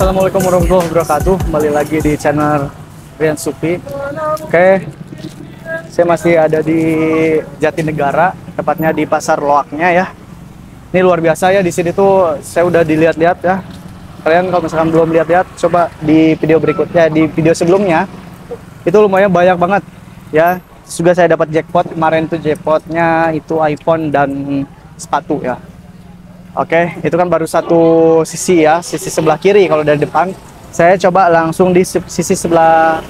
Assalamualaikum warahmatullahi wabarakatuh. Kembali lagi di channel Rian Supi. Oke, saya masih ada di Jatinegara, tepatnya di Pasar Loaknya ya. Ini luar biasa ya, di sini tuh saya udah dilihat-lihat ya. Kalian kalau misalkan belum lihat-lihat, coba di video berikutnya, di video sebelumnya itu lumayan banyak banget ya. Juga saya dapat jackpot kemarin tuh, jackpotnya itu iPhone dan sepatu ya. Oke, itu kan baru satu sisi ya, sisi sebelah kiri. Kalau dari depan, saya coba langsung di sisi sebelah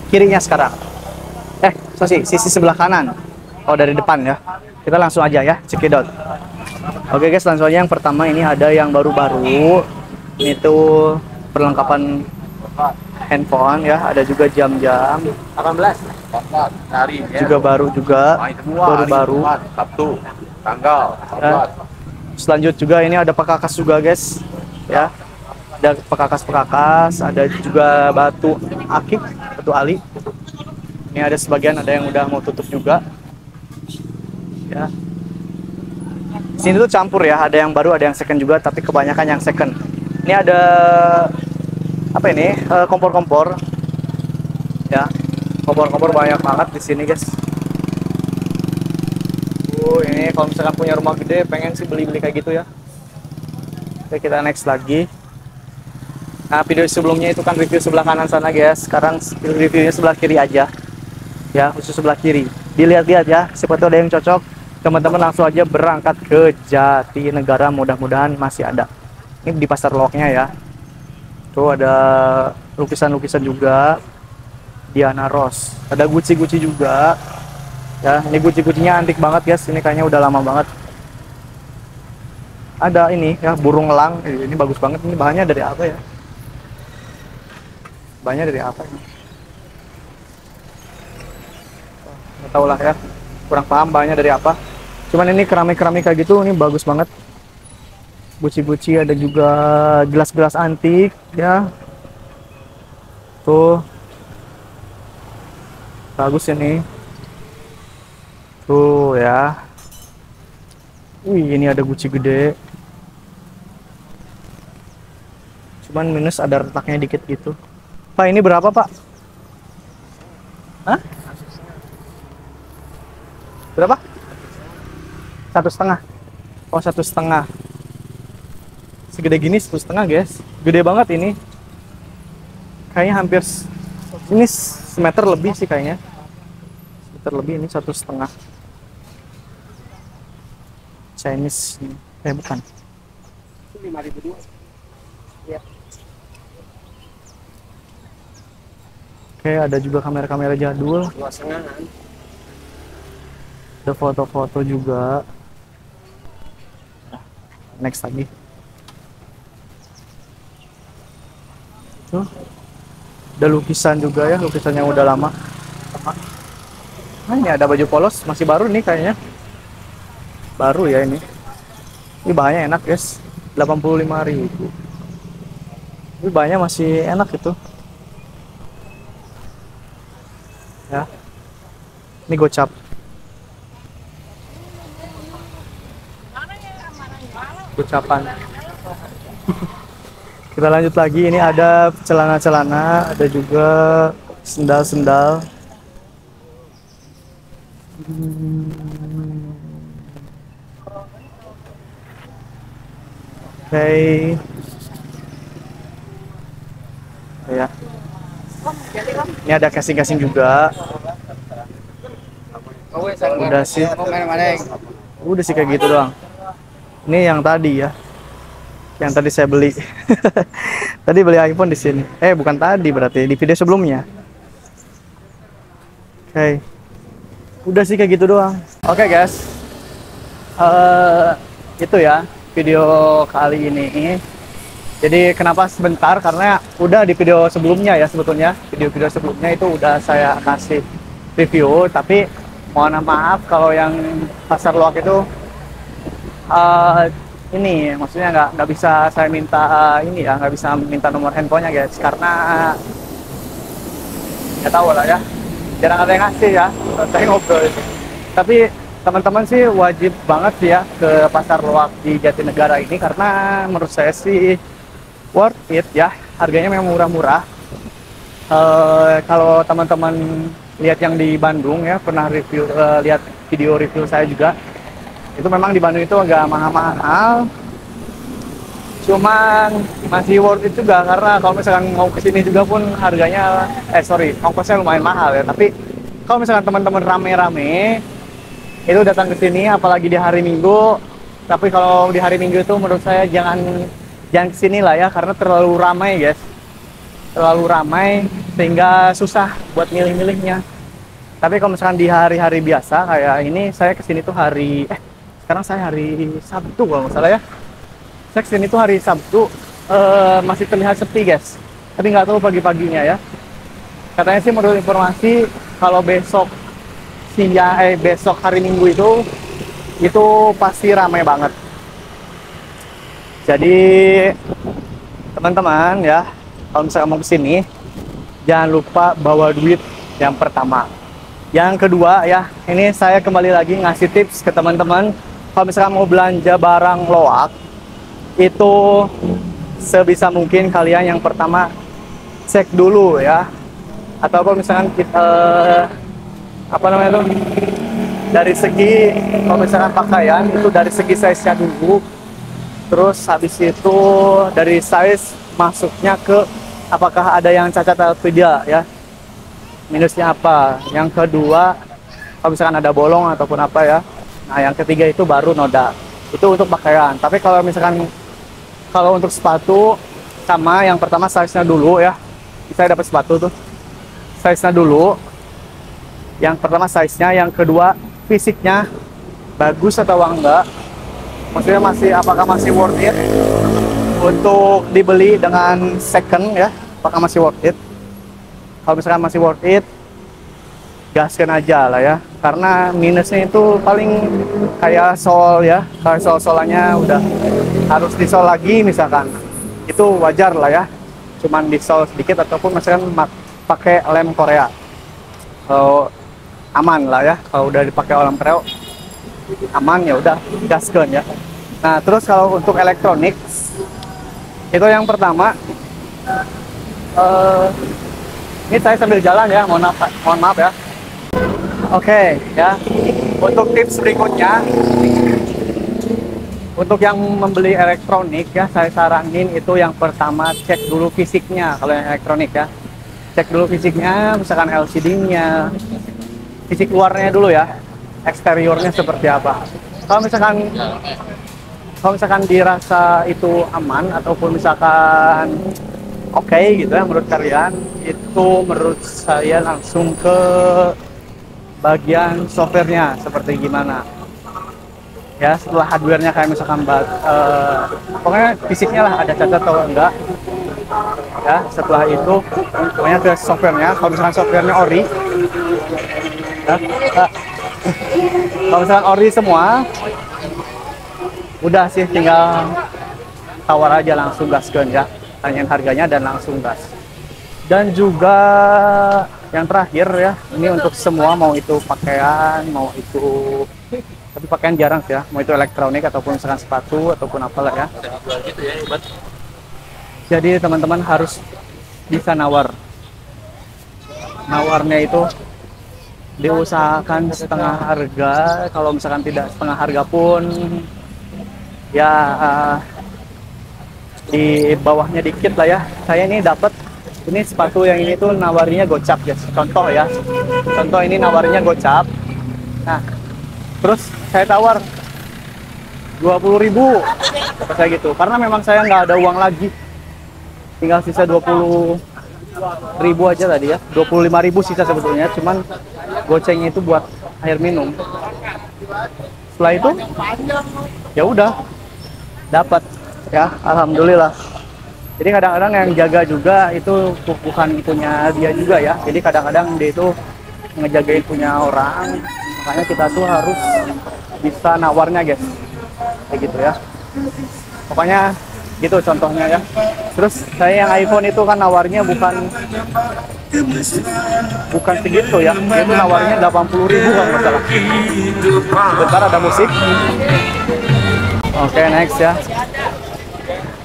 kirinya sekarang. Sisi sebelah kanan. Oh, dari depan ya. Kita langsung aja ya, cekidot. Oke guys, langsung aja yang pertama ini ada yang baru-baru. Ini tuh perlengkapan handphone ya, ada juga jam-jam. 18 hari Juga baru juga, baru-baru. Sabtu tanggal 14. Selanjut juga ini ada pekakas juga guys ya, ada pekakas, ada juga batu akik, batu ali. Ini ada sebagian, ada yang udah mau tutup juga ya. Sini tuh campur ya, ada yang baru, ada yang second juga, tapi kebanyakan yang second. Ini ada apa ini, kompor-kompor ya, kompor-kompor banyak banget di sini guys. Ini kalau misalkan punya rumah gede, pengen sih beli-beli kayak gitu ya. Oke, kita next lagi. Nah, video sebelumnya itu kan review sebelah kanan sana guys. Sekarang reviewnya sebelah kiri aja ya, khusus sebelah kiri. Dilihat-lihat ya, siapa tahu ada yang cocok. Teman-teman langsung aja berangkat ke Jatinegara, mudah-mudahan masih ada. Ini di Pasar Loaknya ya. Tuh ada lukisan-lukisan juga, Diana Ross. Ada Gucci-Gucci juga. Ya, ini guci-gucinya antik banget guys. Ini kayaknya udah lama banget. Ada ini ya, burung elang. Ini bagus banget. Ini bahannya dari apa ya? Bahannya dari apa ini? Nggak tahu lah ya. Kurang paham bahannya dari apa. Cuman ini keramik-keramik kayak gitu, ini bagus banget. Guci-guci, ada juga gelas-gelas antik ya. Tuh. Bagus ini. Tuh ya. Wih, ini ada Gucci gede. Cuman minus ada retaknya dikit gitu. Pak, ini berapa, Pak? Hah? Berapa? 1,5. Oh, 1,5. Segede gini 1,5 guys. Gede banget ini. Kayaknya hampir ini semeter lebih sih kayaknya. Semeter lebih, ini 1,5. Chinese, bukan. 5.000 ya. Oke, ada juga kamera-kamera jadul. 2,5-an. Ada foto-foto juga. Next lagi. Tuh. Ada lukisan juga ya, lukisan yang udah lama. Nah, ini ada baju polos, masih baru nih kayaknya. Baru ya ini. Ini bahannya enak guys, 85.000. Ini bahannya masih enak itu ya. Ini gocap. Gocapan. Kita lanjut lagi, ini ada celana-celana, ada juga sendal-sendal. Oke. Ya. Ini ada casing-casing juga. Udah sih. Udah sih kayak gitu doang. Ini yang tadi ya. Yang tadi saya beli. Tadi beli iPhone di sini. Bukan tadi, berarti di video sebelumnya. Oke. Udah sih kayak gitu doang. Oke guys. Itu ya video kali ini. Jadi kenapa sebentar, karena udah di video sebelumnya ya, sebetulnya video-video sebelumnya itu udah saya kasih review, tapi mohon maaf kalau yang Pasar Loak itu ini maksudnya nggak bisa saya minta ini ya, nggak bisa minta nomor handphonenya guys, karena nggak tahu lah ya, jarang ada yang ngasih ya, saya ngobrol. Tapi teman-teman sih wajib banget sih ya ke Pasar Loak di Jatinegara ini, karena menurut saya sih worth it ya. harganya memang murah-murah. Kalau teman-teman lihat yang di Bandung ya, pernah review, lihat video review saya juga, itu memang di Bandung itu agak mahal-mahal, cuman masih worth it juga, karena kalau misalkan mau kesini juga pun harganya, ongkosnya lumayan mahal ya. Tapi kalau misalkan teman-teman rame-rame itu datang ke sini, apalagi di hari Minggu, tapi kalau di hari Minggu itu menurut saya jangan kesini lah ya, karena terlalu ramai guys, terlalu ramai sehingga susah buat milih-milihnya. Tapi kalau misalkan di hari-hari biasa kayak ini, saya kesini tuh sekarang saya hari Sabtu kalau nggak salah ya, saya kesini tuh hari Sabtu, masih terlihat sepi guys, tapi nggak tahu pagi-paginya ya. Katanya sih menurut informasi kalau besok hari Minggu itu pasti ramai banget. Jadi teman-teman ya, kalau misalkan mau kesini jangan lupa bawa duit yang pertama. Yang kedua ya, ini saya kembali lagi ngasih tips ke teman-teman, kalau misalkan mau belanja barang loak itu sebisa mungkin kalian yang pertama cek dulu ya, atau kalau misalkan kita dari segi, kalau misalkan pakaian itu dari segi size-nya dulu, terus habis itu dari size masuknya ke apakah ada yang cacat atau tidak ya, minusnya apa. Yang kedua kalau misalkan ada bolong ataupun apa ya. Nah yang ketiga itu baru noda, itu untuk pakaian. Tapi kalau misalkan untuk sepatu, sama yang pertama size-nya dulu ya, saya dapat sepatu tuh size-nya dulu. Yang pertama size-nya, yang kedua fisiknya bagus atau enggak, maksudnya apakah masih worth it untuk dibeli dengan second ya, apakah masih worth it. Kalau misalkan masih worth it, gaskan aja lah ya, karena minusnya itu paling kayak sol ya, kayak sol-solannya udah harus disol lagi misalkan, itu wajar lah ya, cuman disol sedikit ataupun misalkan pakai lem Korea, aman lah ya. Kalau udah dipakai lem Korea aman, ya udah gaskan ya. Nah terus kalau untuk elektronik itu yang pertama, ini saya sambil jalan ya, mohon maaf ya. Oke ya, untuk tips berikutnya, untuk yang membeli elektronik ya, saya saranin itu yang pertama cek dulu fisiknya. Kalau yang elektronik ya, cek dulu fisiknya, misalkan LCD-nya, fisik luarnya dulu ya, eksteriornya seperti apa. Kalau misalkan dirasa itu aman ataupun misalkan oke gitu ya menurut kalian, itu menurut saya langsung ke bagian softwarenya seperti gimana ya. Setelah hardwarenya kayak misalkan pokoknya fisiknya lah ada cacat atau enggak ya, setelah itu pokoknya ke softwarenya. Kalau misalkan softwarenya ori ya, kalau misalkan ori semua, udah sih tinggal tawar aja, langsung gaskan ya, tanyain harganya dan langsung gas. Dan juga yang terakhir ya, ini untuk semua, mau itu pakaian, mau itu, tapi pakaian jarang sih ya, mau itu elektronik ataupun misalkan sepatu ataupun apalah ya. Jadi teman-teman harus bisa nawarnya itu diusahakan setengah harga. Kalau misalkan tidak setengah harga pun ya di bawahnya dikit lah ya. Saya ini dapat ini sepatu yang ini tuh nawarinya gocap guys. Contoh ya, contoh ini nawarinya gocap. Nah terus saya tawar 20.000 kayak gitu, karena memang saya nggak ada uang lagi, tinggal sisa 20.000 aja tadi ya, 25.000 sisa sebetulnya, cuman gocengnya itu buat air minum. Setelah itu ya udah dapat ya, alhamdulillah. Jadi kadang-kadang yang jaga juga itu bukan punya dia juga ya, jadi kadang-kadang dia itu ngejagain punya orang, makanya kita tuh harus bisa nawarnya guys, kayak gitu ya. Pokoknya gitu contohnya ya. Terus saya yang iPhone itu kan nawarnya bukan segitu ya, itu nawarnya 80.000 kalau nggak salah. Bentar ada musik. Oke, next ya.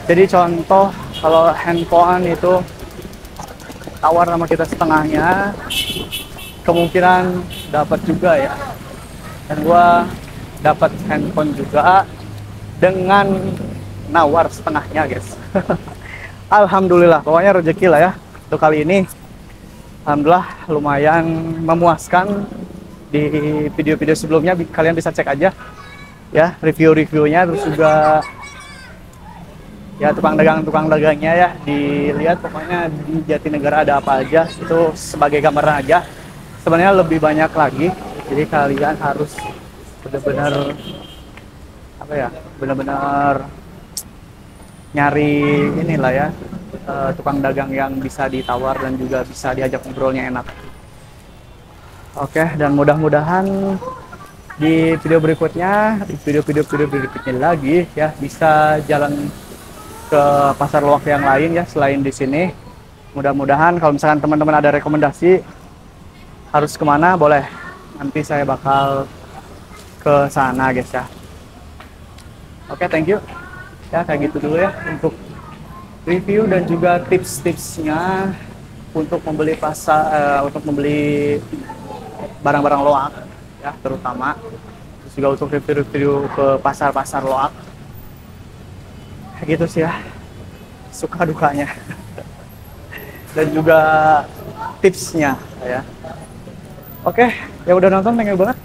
Jadi contoh Kalau handphone itu tawar sama kita setengahnya, kemungkinan dapat juga ya. Dan gua dapat handphone juga dengan nawar setengahnya, guys. Alhamdulillah, pokoknya rezeki lah ya untuk kali ini. Alhamdulillah lumayan memuaskan. Di video-video sebelumnya kalian bisa cek aja ya review-reviewnya, terus juga ya tukang dagangnya ya dilihat. Pokoknya di Jatinegara ada apa aja itu sebagai gambaran aja, sebenarnya lebih banyak lagi. Jadi kalian harus benar-benar apa ya, benar-benar nyari inilah ya, tukang dagang yang bisa ditawar dan juga bisa diajak ngobrolnya enak. Oke, dan mudah-mudahan di video berikutnya, di video berikutnya lagi ya, bisa jalan ke pasar loak yang lain ya selain di sini. Mudah-mudahan kalau misalkan teman-teman ada rekomendasi harus kemana, boleh, nanti saya bakal ke sana guys ya. Oke, thank you ya, kayak gitu dulu ya untuk review dan juga tips-tipsnya untuk membeli untuk membeli barang-barang loak ya, terutama. Terus juga untuk review-review ke pasar-pasar loak, kayak gitu sih ya, suka dukanya dan juga tipsnya ya. Oke, yang udah nonton thank you banget.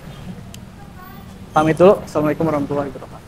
Pamit dulu. Assalamualaikum warahmatullahi wabarakatuh.